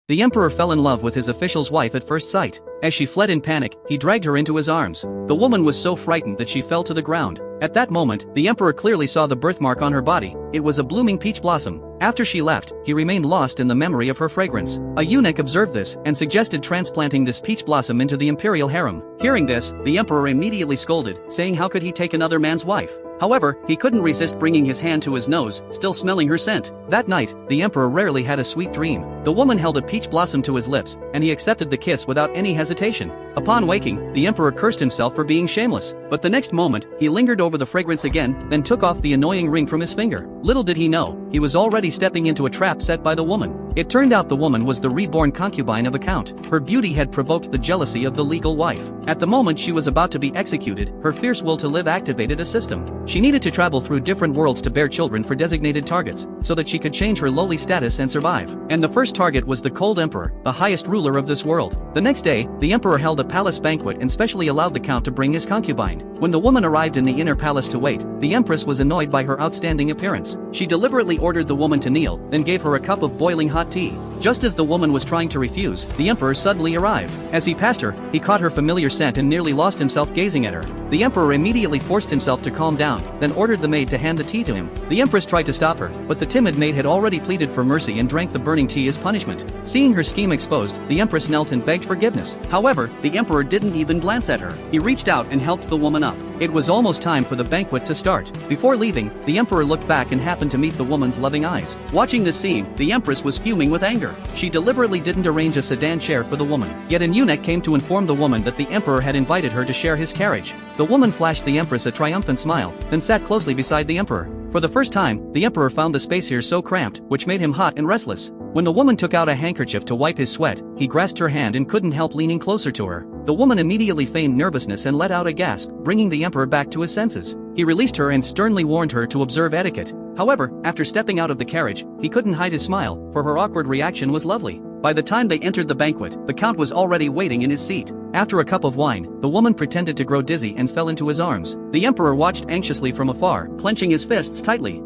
The emperor fell in love with his official's wife at first sight. As she fled in panic, he dragged her into his arms. The woman was so frightened that she fell to the ground. At that moment, the emperor clearly saw the birthmark on her body. It was a blooming peach blossom. After she left, he remained lost in the memory of her fragrance. A eunuch observed this and suggested transplanting this peach blossom into the imperial harem. Hearing this, the emperor immediately scolded, saying how could he take another man's wife? However, he couldn't resist bringing his hand to his nose, still smelling her scent. That night, the emperor rarely had a sweet dream. The woman held a peach blossom to his lips, and he accepted the kiss without any hesitation. Upon waking, the emperor cursed himself for being shameless. But the next moment, he lingered over the fragrance again, then took off the annoying ring from his finger. Little did he know, he was already stepping into a trap set by the woman. It turned out the woman was the reborn concubine of a count. Her beauty had provoked the jealousy of the legal wife. At the moment she was about to be executed, her fierce will to live activated a system. She needed to travel through different worlds to bear children for designated targets, so that she could change her lowly status and survive. And the first target was the Cold Emperor, the highest ruler of this world. The next day, the emperor held a palace banquet and specially allowed the count to bring his concubine. When the woman arrived in the inner palace to wait, the empress was annoyed by her outstanding appearance. She deliberately ordered the woman to kneel, then gave her a cup of boiling hot tea. Just as the woman was trying to refuse, the emperor suddenly arrived. As he passed her, he caught her familiar scent and nearly lost himself gazing at her. The emperor immediately forced himself to calm down, then ordered the maid to hand the tea to him. The empress tried to stop her, but the timid maid had already pleaded for mercy and drank the burning tea as punishment. Seeing her scheme exposed, the empress knelt and begged forgiveness. However, the emperor didn't even glance at her. He reached out and helped the woman up. It was almost time for the banquet to start. Before leaving, the emperor looked back and happened to meet the woman's loving eyes. Watching this scene, the empress was fuming with anger. She deliberately didn't arrange a sedan chair for the woman. Yet an eunuch came to inform the woman that the emperor had invited her to share his carriage. The woman flashed the empress a triumphant smile, then sat closely beside the emperor. For the first time, the emperor found the space here so cramped, which made him hot and restless. When the woman took out a handkerchief to wipe his sweat, he grasped her hand and couldn't help leaning closer to her. The woman immediately feigned nervousness and let out a gasp, bringing the emperor back to his senses. He released her and sternly warned her to observe etiquette. However, after stepping out of the carriage, he couldn't hide his smile, for her awkward reaction was lovely. By the time they entered the banquet, the count was already waiting in his seat. After a cup of wine, the woman pretended to grow dizzy and fell into his arms. The emperor watched anxiously from afar, clenching his fists tightly.